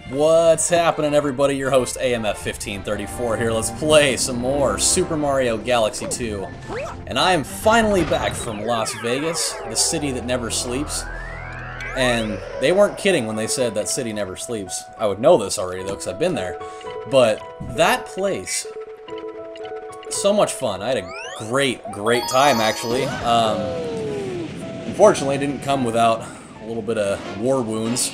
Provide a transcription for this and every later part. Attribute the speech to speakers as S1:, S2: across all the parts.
S1: What's happening, everybody? Your host AMF1534 here. Let's play some more Super Mario Galaxy 2. And I am finally back from Las Vegas, the city that never sleeps. And they weren't kidding when they said that city never sleeps. I would know this already though, because I've been there. But that place, so much fun. I had a great time actually. Unfortunately, it didn't come without a little bit of war wounds.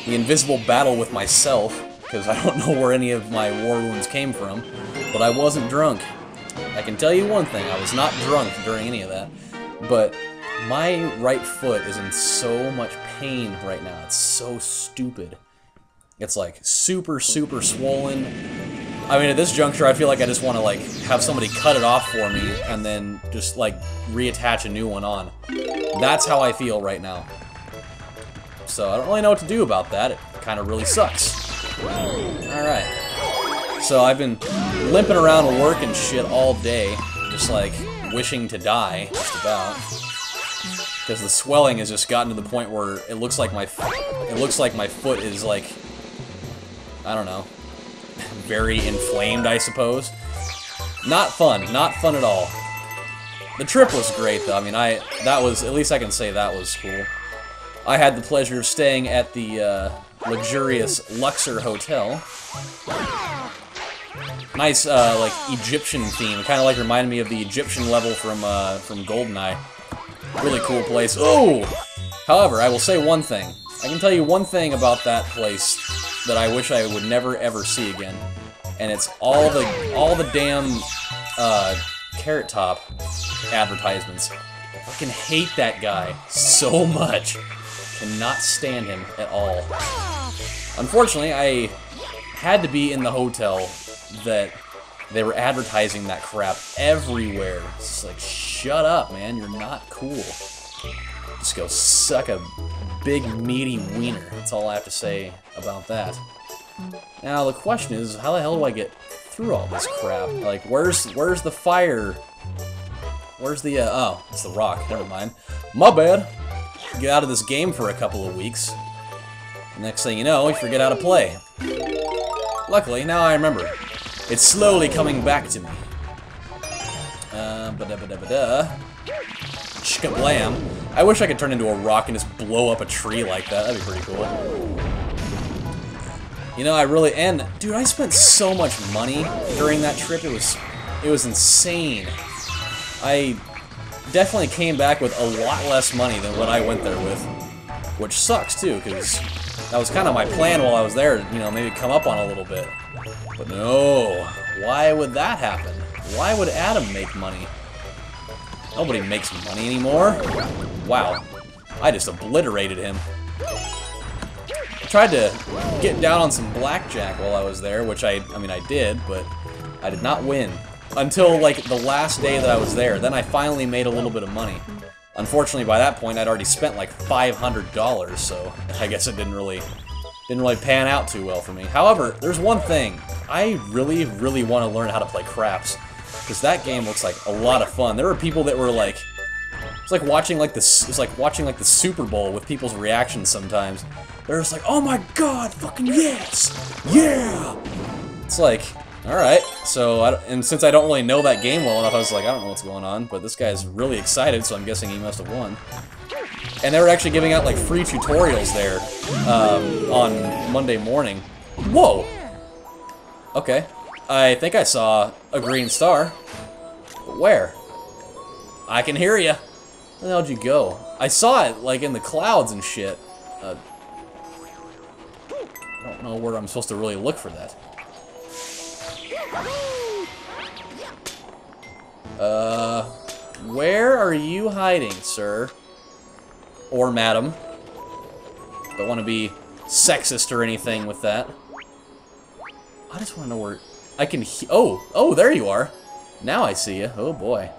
S1: The invisible battle with myself, because I don't know where any of my war wounds came from, but I wasn't drunk. I can tell you one thing, I was not drunk during any of that, but my right foot is in so much pain right now. It's so stupid. It's like super swollen. I mean, at this juncture, I feel like I just want to like have somebody cut it off for me and then just like reattach a new one on. That's how I feel right now. So I don't really know what to do about that. It kind of really sucks. Alright. So I've been limping around to work and shit all day, just like wishing to die, just about. Because the swelling has just gotten to the point where it looks like my foot is like, I don't know, very inflamed, I suppose. Not fun at all. The trip was great though. I mean, that was, at least I can say that was cool. I had the pleasure of staying at the luxurious Luxor Hotel. Nice, like Egyptian theme. Kind of like reminded me of the Egyptian level from GoldenEye. Really cool place. Oh! However, I will say one thing. I can tell you one thing about that place that I wish I would never ever see again, and it's all the damn Carrot Top advertisements. I fucking hate that guy so much. Cannot stand him at all. Unfortunately, I had to be in the hotel that they were advertising that crap everywhere. It's like, shut up, man. You're not cool. Just go suck a big, meaty wiener. That's all I have to say about that. Now, the question is, how the hell do I get through all this crap? Like, where's the fire? Where's the, oh, it's the rock. Never mind. My bad. Get out of this game for a couple of weeks. Next thing you know, you forget how to play. Luckily, now I remember. It's slowly coming back to me. Shkablam. I wish I could turn into a rock and just blow up a tree like that. That'd be pretty cool. You know, and dude, I spent so much money during that trip. It was insane. I definitely came back with a lot less money than what I went there with, which sucks too, because that was kind of my plan while I was there, you know, maybe come up on a little bit. But no, why would that happen? Why would Adam make money? Nobody makes money anymore. Wow, I just obliterated him. I tried to get down on some blackjack while I was there, which I mean I did, but I did not win. Until, like, the last day that I was there. Then I finally made a little bit of money. Unfortunately, by that point, I'd already spent, like, $500, so I guess it didn't really pan out too well for me. However, there's one thing. I really want to learn how to play craps. Because that game looks like a lot of fun. There were people that were, like... It's like watching, like, the Super Bowl with people's reactions sometimes. They're just like, oh my god, fucking yes! Yeah! It's like... Alright, so, and since I don't really know that game well enough, I was like, I don't know what's going on, but this guy's really excited, so I'm guessing he must have won. And they were actually giving out, like, free tutorials there, on Monday morning. Whoa! Okay. I think I saw a green star. But where? I can hear ya. Where the hell did you go? I saw it, like, in the clouds and shit. I don't know where I'm supposed to really look for that. Where are you hiding, sir? Or madam? Don't want to be sexist or anything with that. I just want to know where... I can oh, there you are. Now I see you. Oh, boy.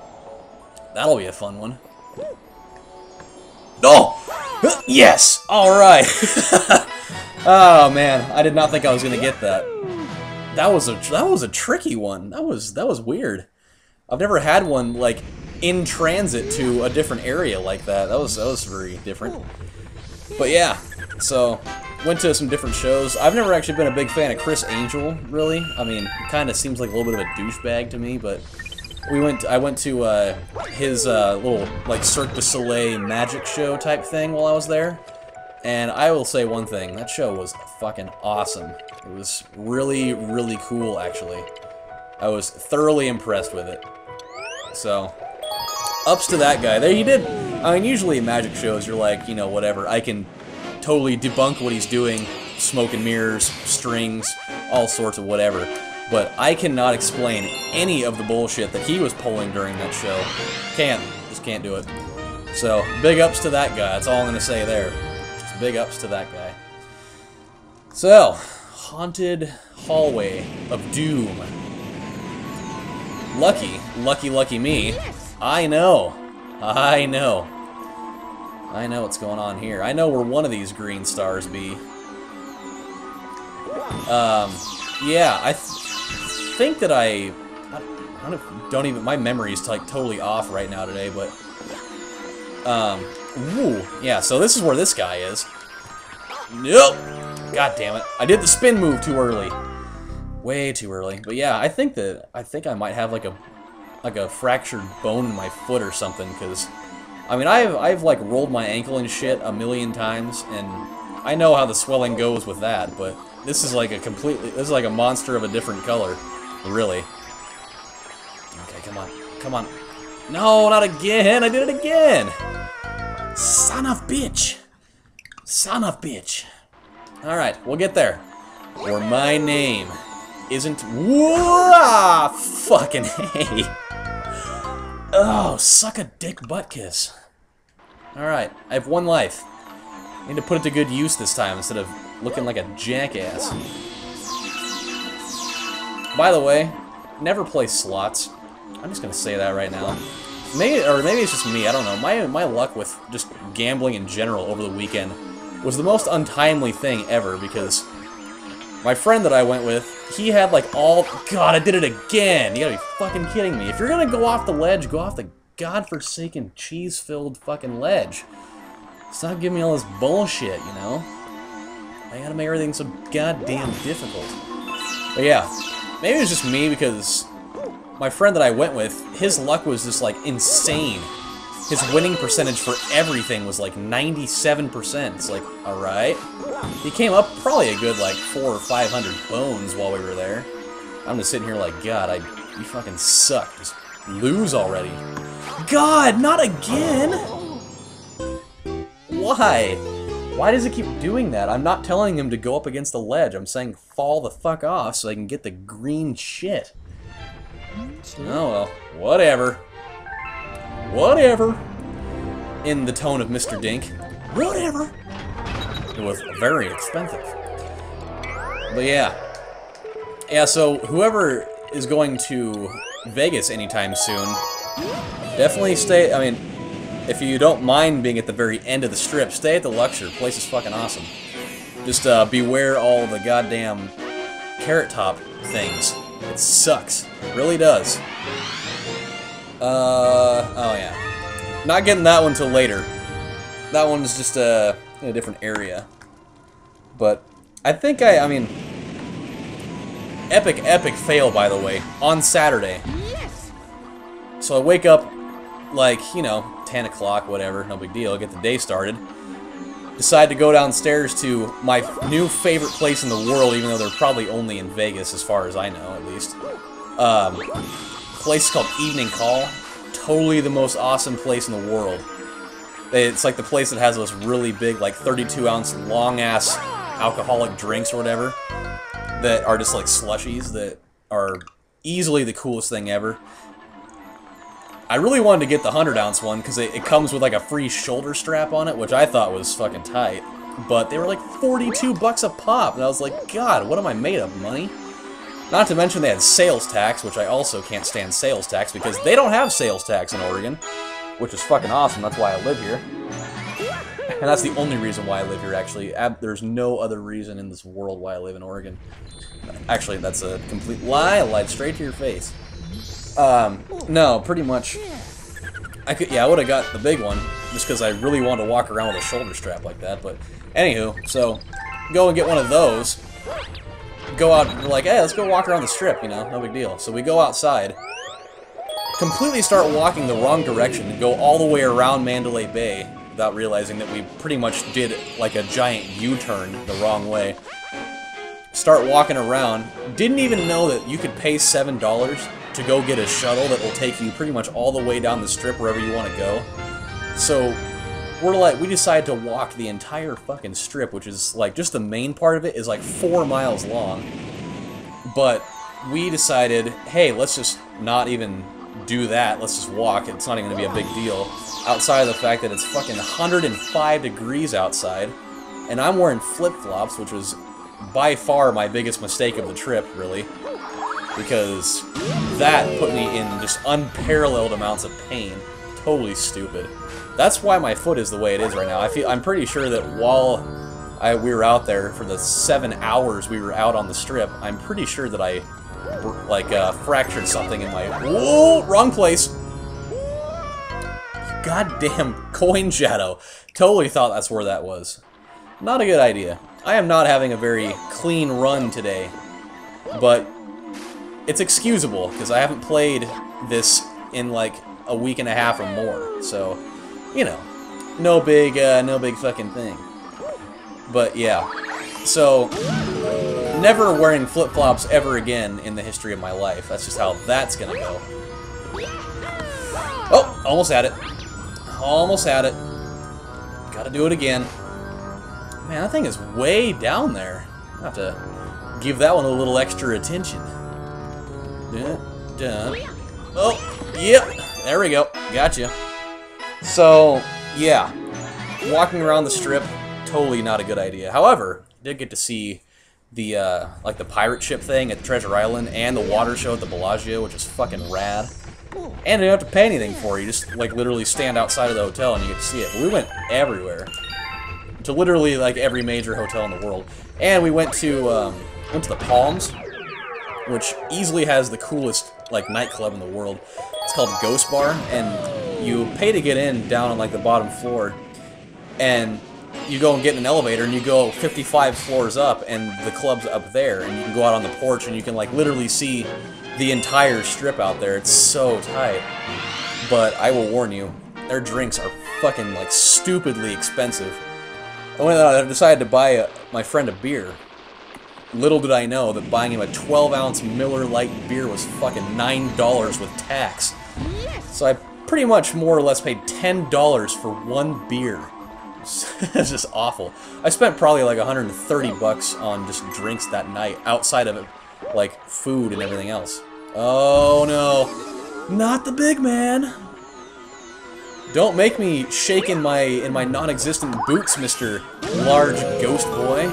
S1: That'll be a fun one. Oh! Yes! Alright! Oh, man. I did not think I was going to get that. That was a tricky one. That was weird. I've never had one, like, in transit to a different area like that. That was very different. But yeah, so went to some different shows. I've never actually been a big fan of Chris Angel, really. I mean, kind of seems like a little bit of a douchebag to me, but I went to his little, like, Cirque du Soleil magic show type thing while I was there. And I will say one thing, that show was fucking awesome. It was really, really cool, actually. I was thoroughly impressed with it. So, ups to that guy. There, he did. I mean, usually in magic shows, you're like, you know, whatever. I can totally debunk what he's doing. Smoke and mirrors, strings, all sorts of whatever. But I cannot explain any of the bullshit that he was pulling during that show. Just can't do it. So, big ups to that guy. That's all I'm going to say there. Just big ups to that guy. So, Haunted Hallway of Doom. Lucky me. I know what's going on here. I know where one of these green stars be. Yeah, I think that I don't even, my memory's like totally off right now today, but, ooh, yeah, so this is where this guy is. Nope! God damn it. I did the spin move too early. Way too early. But yeah, I think I might have like a fractured bone in my foot or something, because I mean, I've like rolled my ankle and shit a million times, and I know how the swelling goes with that, but this is like a monster of a different color, really. Okay, come on. Come on. No, not again! I did it again! Son of bitch! Son of bitch. Alright, we'll get there. Or my name isn't... Whoa! Fucking hey! Oh, suck a dick butt kiss. Alright, I have one life. I need to put it to good use this time instead of looking like a jackass. By the way, never play slots. I'm just gonna say that right now. Maybe it's just me, I don't know. My luck with just gambling in general over the weekend was the most untimely thing ever, because my friend that I went with, he had like all... God, I did it again! You gotta be fucking kidding me. If you're gonna go off the ledge, go off the godforsaken cheese-filled fucking ledge. Stop giving me all this bullshit, you know? I gotta make everything so goddamn difficult. But yeah, maybe it was just me, because my friend that I went with, his luck was just like insane. His winning percentage for everything was like 97%. It's like, alright. He came up probably a good like 400 or 500 bones while we were there. I'm just sitting here like, God, you fucking suck. Just lose already. God, not again! Why? Why does it keep doing that? I'm not telling him to go up against the ledge. I'm saying fall the fuck off so I can get the green shit. Oh well, whatever. Whatever. In the tone of Mr. Dink. Whatever. It was very expensive. But yeah. Yeah, so whoever is going to Vegas anytime soon, definitely stay, I mean, if you don't mind being at the very end of the strip, stay at the Luxor. The place is fucking awesome. Just beware all the goddamn carrot top things. It sucks. It really does. Oh yeah. Not getting that one till later. That one's just in a different area. But I think I mean, epic fail, by the way, on Saturday. So I wake up like, you know, 10 o'clock, whatever, no big deal, get the day started. Decide to go downstairs to my new favorite place in the world, even though they're probably only in Vegas, as far as I know, at least. Place called Evening Call. Totally the most awesome place in the world. It's like the place that has those really big, like 32-ounce, long-ass alcoholic drinks or whatever, that are just like slushies that are easily the coolest thing ever. I really wanted to get the 100-ounce one because it comes with like a free shoulder strap on it, which I thought was fucking tight. But they were like 42 bucks a pop, and I was like, God, what am I made of, money? Not to mention they had sales tax, which I also can't stand sales tax because they don't have sales tax in Oregon, which is fucking awesome. That's why I live here. And that's the only reason why I live here, actually. There's no other reason in this world why I live in Oregon. Actually, that's a complete lie. I lied straight to your face. No, pretty much. I would have got the big one, just because I really wanted to walk around with a shoulder strap like that, but anywho, so, go and get one of those, go out, and we're like, hey, let's go walk around the strip, you know, no big deal. So we go outside, completely start walking the wrong direction, and go all the way around Mandalay Bay, without realizing that we pretty much did, like, a giant U-turn the wrong way. Start walking around, didn't even know that you could pay $7 to go get a shuttle that will take you pretty much all the way down the strip wherever you want to go. So we decided to walk the entire fucking strip, which is like just the main part of it is like 4 miles long. But we decided, hey, let's just not even do that. Let's just walk. It's not even going to be a big deal. Outside of the fact that it's fucking 105 degrees outside, and I'm wearing flip-flops, which was by far my biggest mistake of the trip, really. Because that put me in just unparalleled amounts of pain. Totally stupid. That's why my foot is the way it is right now. I'm pretty sure that while we were out there for the 7 hours we were out on the strip, I'm pretty sure that I fractured something in my... Whoa! Wrong place! Goddamn coin shadow. Totally thought that's where that was. Not a good idea. I am not having a very clean run today. But it's excusable, because I haven't played this in like a week and a half or more, so, you know, no big fucking thing. But yeah, so, never wearing flip-flops ever again in the history of my life. That's just how that's gonna go. Oh, almost had it. Almost had it. Gotta do it again. Man, that thing is way down there. I have to give that one a little extra attention. Oh, yep, there we go, gotcha. So, yeah, walking around the strip, totally not a good idea. However, I did get to see the, like the pirate ship thing at Treasure Island and the water show at the Bellagio, which is fucking rad. And you don't have to pay anything for it, you just, like, literally stand outside of the hotel and you get to see it. But we went everywhere. To literally, like, every major hotel in the world. And we went to the Palms, which easily has the coolest, like, nightclub in the world. It's called Ghost Bar, and you pay to get in down on, like, the bottom floor, and you go and get in an elevator, and you go 55 floors up, and the club's up there, and you can go out on the porch, and you can, like, literally see the entire strip out there. It's so tight. But I will warn you, their drinks are fucking, like, stupidly expensive. I decided to buy my friend a beer. Little did I know that buying him a 12-ounce Miller Lite beer was fucking $9 with tax. So I pretty much more or less paid $10 for one beer. It's just awful. I spent probably like 130 bucks on just drinks that night, outside of it, like food and everything else. Oh no, not the big man. Don't make me shake in my non-existent boots, Mr. Large Ghost Boy.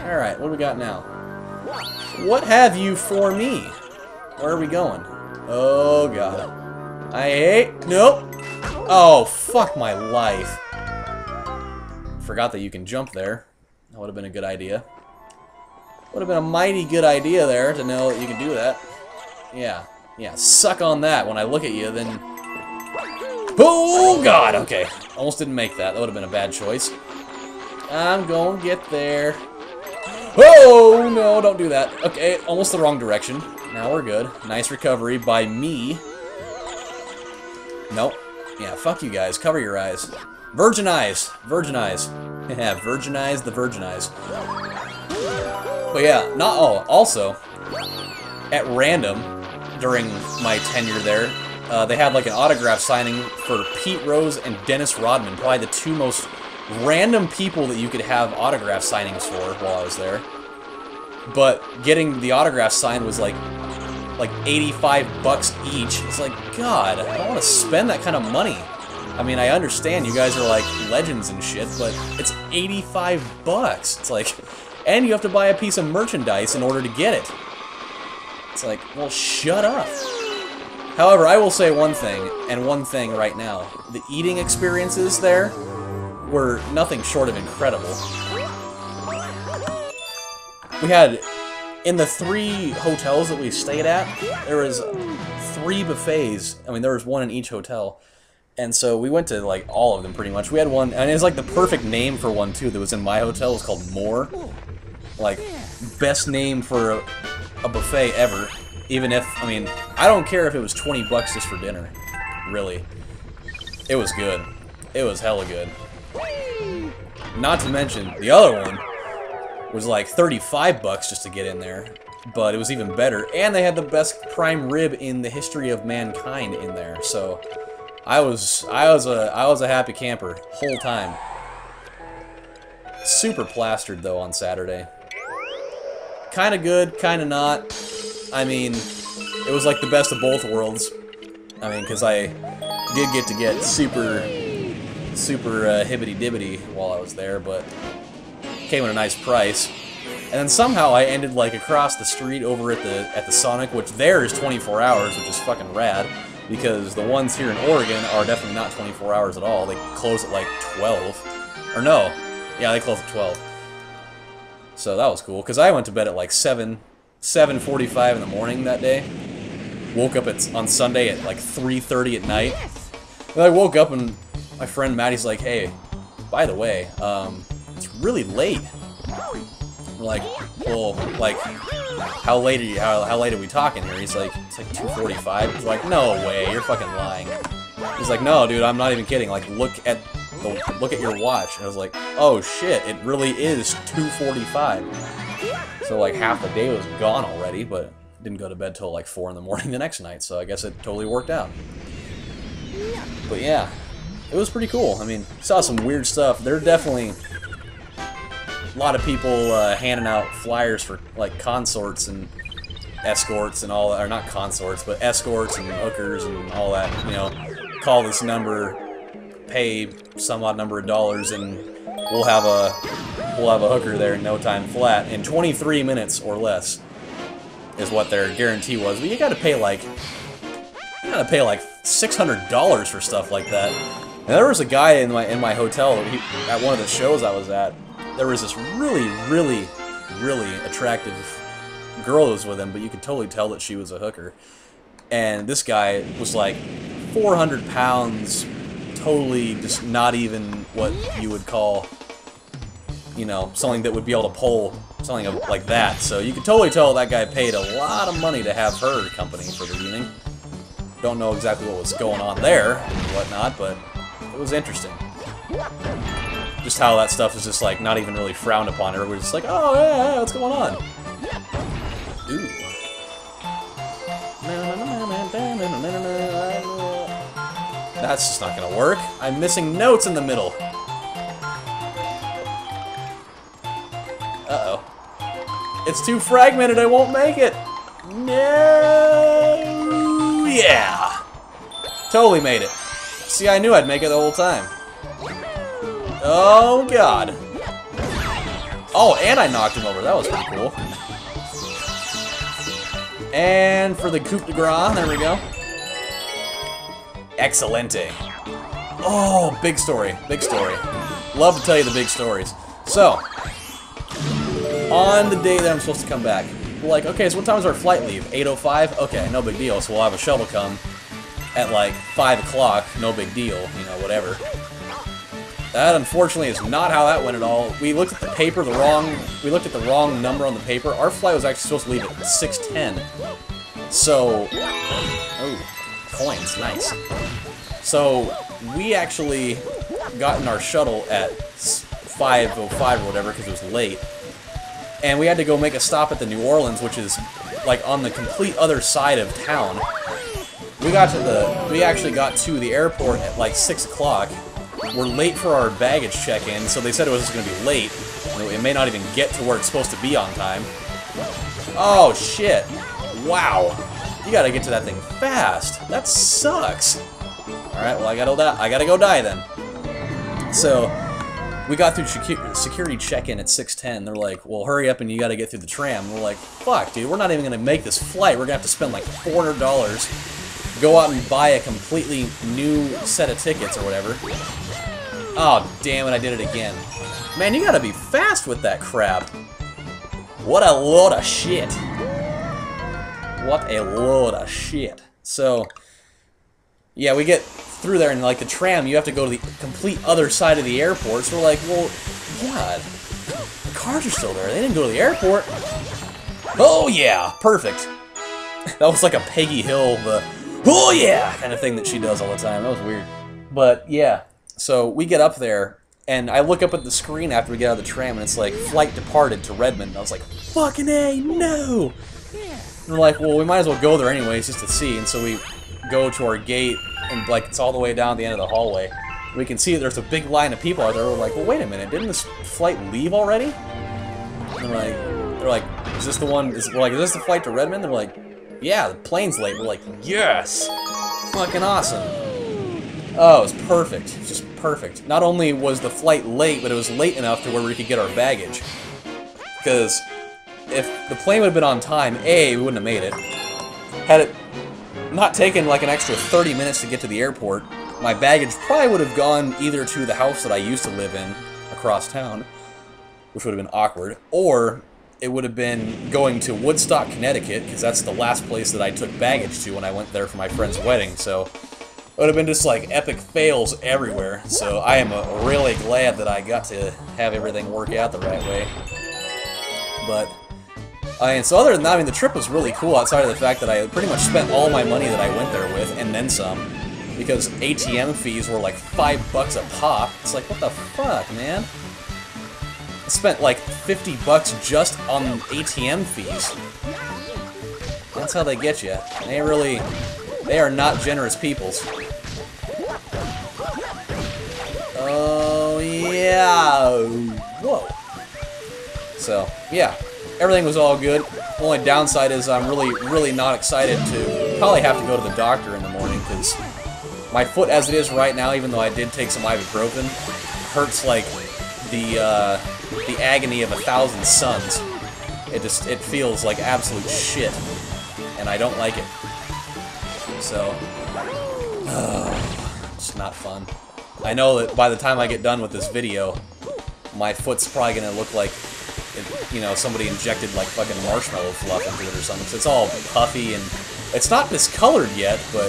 S1: Alright, what do we got now? What have you for me? Where are we going? Oh god. I hate... Nope! Oh, fuck my life. Forgot that you can jump there. That would have been a good idea. Would have been a mighty good idea there to know that you can do that. Yeah. Yeah, suck on that. When I look at you, then... Oh, God, okay. Almost didn't make that. That would have been a bad choice. I'm gonna get there. Oh, no, don't do that. Okay, almost the wrong direction. Now we're good. Nice recovery by me. Nope. Yeah, fuck you guys. Cover your eyes. Virgin eyes. Virgin eyes. Yeah, virgin eyes, the virgin eyes. But yeah, also, at random, during my tenure there, they had like an autograph signing for Pete Rose and Dennis Rodman, probably the two most random people that you could have autograph signings for while I was there. But getting the autograph signed was like 85 bucks each. It's like, God, I don't want to spend that kind of money. I mean, I understand you guys are like legends and shit, but it's 85 bucks. It's like, and you have to buy a piece of merchandise in order to get it. It's like, well, shut up. However, I will say one thing, and one thing right now. The eating experiences there were nothing short of incredible. We had in the 3 hotels that we stayed at, there was 3 buffets. I mean, there was one in each hotel. And so we went to, like, all of them, pretty much. We had one, and it was, like, the perfect name for one, too, that was in my hotel. It was called More. Like, best name for a buffet ever. Even if, I mean, I don't care if it was 20 bucks just for dinner. Really. It was good. It was hella good. Not to mention, the other one was like 35 bucks just to get in there. But it was even better. And they had the best prime rib in the history of mankind in there. So I was a happy camper whole time. Super plastered though on Saturday. Kind of good, kind of not. I mean, it was like the best of both worlds. I mean, because I did get to get super hibbity-dibbity while I was there, but came at a nice price. And then somehow I ended like across the street over at the Sonic, which there is 24 hours, which is fucking rad. Because the ones here in Oregon are definitely not 24 hours at all. They close at like 12. Or no. Yeah, they close at 12. So that was cool, because I went to bed at like 7:45 in the morning that day. Woke up on Sunday at like 3:30 at night. And I woke up and my friend Maddie's like, hey, by the way, it's really late. I'm like, well, like, how late are we talking here? He's like, it's like 2:45. He's like, no way, you're fucking lying. He's like, no, dude, I'm not even kidding. Like, look at your watch. And I was like, oh shit, it really is 2:45. So like half the day was gone already, but didn't go to bed till like 4 in the morning the next night. So I guess it totally worked out. But yeah, it was pretty cool. I mean, saw some weird stuff. There are definitely a lot of people handing out flyers for like consorts and escorts and all that, or not consorts, but escorts and hookers and all that. You know, call this number, pay some odd number of dollars, and we'll have a hooker there in no time flat in 23 minutes or less is what their guarantee was. But you gotta pay like $600 for stuff like that. And there was a guy in my hotel at one of the shows I was at. There was this really attractive girl that was with him, but you could totally tell that she was a hooker. And this guy was like 400 pounds, totally just not even what you would call, you know, something that would be able to pull something like that. So you could totally tell that guy paid a lot of money to have her company for the evening. Don't know exactly what was going on there and whatnot, but it was interesting. Just how that stuff is just like not even really frowned upon. Everybody's just like, oh yeah, what's going on? Ooh. That's just not gonna work. I'm missing notes in the middle. Uh-oh. It's too fragmented, I won't make it! No! Yeah! Totally made it. See, I knew I'd make it the whole time. Oh, God. Oh, and I knocked him over. That was pretty cool. And for the coup de grace, there we go. Excelente. Oh, big story. Big story. Love to tell you the big stories. So, on the day that I'm supposed to come back, we're like, okay, so what time is our flight leave? 8:05? Okay, no big deal. So we'll have a shuttle come at like 5 o'clock. No big deal. You know, whatever. That, unfortunately, is not how that went at all. We looked at the paper we looked at the wrong number on the paper. Our flight was actually supposed to leave at 6:10. So, oh, coins, nice. So, we actually got in our shuttle at 5:05 or whatever because it was late. And we had to go make a stop at the New Orleans, which is like on the complete other side of town. We actually got to the airport at like 6 o'clock. We're late for our baggage check-in, so they said it was just going to be late. It may not even get to where it's supposed to be on time. Oh, shit. Wow. You gotta get to that thing fast. That sucks. Alright, well, I gotta go die then. So, we got through security check-in at 6:10. They're like, well, hurry up and you gotta get through the tram. We're like, fuck, dude, we're not even gonna make this flight. We're gonna have to spend like $400, go out and buy a completely new set of tickets or whatever. Oh, damn it, I did it again. Man, you gotta be fast with that crap. What a load of shit. What a load of shit. So, yeah, we get through there, and like the tram, you have to go to the complete other side of the airport. So we're like, well, God, the cars are still there. They didn't go to the airport. Oh yeah, perfect. That was like a Peggy Hill, the oh yeah kind of thing that she does all the time. That was weird. But yeah, so we get up there, and I look up at the screen after we get out of the tram, and it's like, flight departed to Redmond. And I was like, fucking A, no! And we're like, well, we might as well go there anyways, just to see. And so we go to our gate, and like, it's all the way down the end of the hallway. We can see that there's a big line of people out there. We're like, well, wait a minute, didn't this flight leave already? And they're like, is this the one, we're like, is this the flight to Redmond? They're like, yeah, the plane's late. We're like, yes! Fucking awesome. Oh, it was perfect. It was just perfect. Not only was the flight late, but it was late enough to where we could get our baggage. Because if the plane would have been on time, A, we wouldn't have made it. Had it not taken like an extra 30 minutes to get to the airport, my baggage probably would have gone either to the house that I used to live in across town, which would have been awkward, or it would have been going to Woodstock, Connecticut, because that's the last place that I took baggage to when I went there for my friend's wedding. So it would have been just like epic fails everywhere. So I am really glad that I got to have everything work out the right way. But and so other than that, I mean, the trip was really cool outside of the fact that I pretty much spent all my money that I went there with, and then some, because ATM fees were like $5 a pop. It's like, what the fuck, man? I spent like $50 just on ATM fees. That's how they get you. They are not generous peoples. Oh yeah. Whoa. So yeah, everything was all good. The only downside is I'm really not excited to probably have to go to the doctor in the morning, because my foot as it is right now, even though I did take some ibuprofen, hurts like the agony of 1,000 suns. It feels like absolute shit, and I don't like it. So, it's not fun. I know that by the time I get done with this video, my foot's probably gonna look like, you know, somebody injected like fucking marshmallow fluff into it or something. So it's all puffy, and it's not discolored yet, but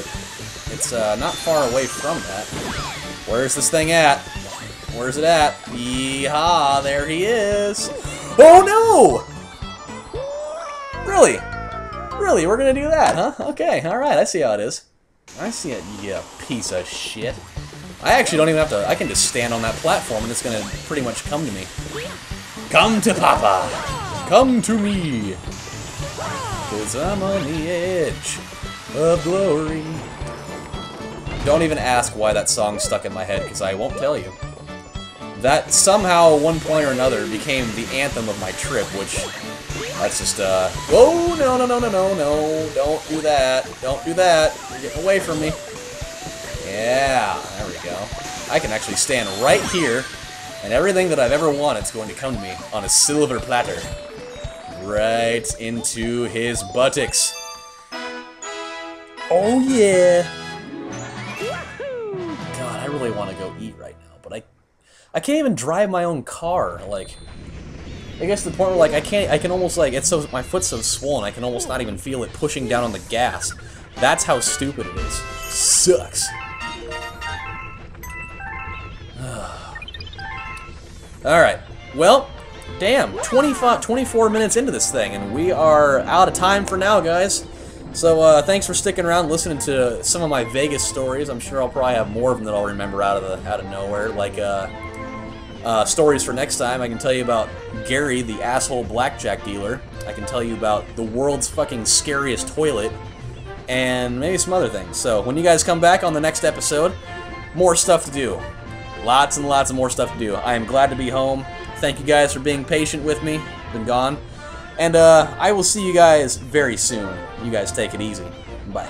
S1: it's not far away from that. Where's this thing at? Where's it at? Yeehaw, there he is. Oh no! Really? Really, we're gonna do that, huh? Okay, alright, I see how it is. I see it, you piece of shit. I actually don't even have to, I can just stand on that platform and it's gonna pretty much come to me. Come to Papa! Come to me! 'Cause I'm on the edge of glory. Don't even ask why that song stuck in my head, because I won't tell you. That somehow, at one point or another, became the anthem of my trip, which, that's just, whoa, no, don't do that, don't do that, you're getting away from me. Yeah, there we go. I can actually stand right here, and everything that I've ever wanted is going to come to me on a silver platter. Right into his buttocks. Oh yeah! God, I really want to go eat right now, but I can't even drive my own car. Like, I guess to the point where like I can almost like, it's so, my foot's so swollen I can almost not even feel it pushing down on the gas. That's how stupid it is. Sucks. Alright, well, damn, 24 minutes into this thing, and we are out of time for now, guys. So, thanks for sticking around, listening to some of my Vegas stories. I'm sure I'll probably have more of them that I'll remember out of nowhere, like, stories for next time. I can tell you about Gary, the asshole blackjack dealer. I can tell you about the world's fucking scariest toilet, and maybe some other things. So, when you guys come back on the next episode, more stuff to do. Lots and lots of more stuff to do. I am glad to be home. Thank you guys for being patient with me. Been gone. And I will see you guys very soon. You guys take it easy. Bye.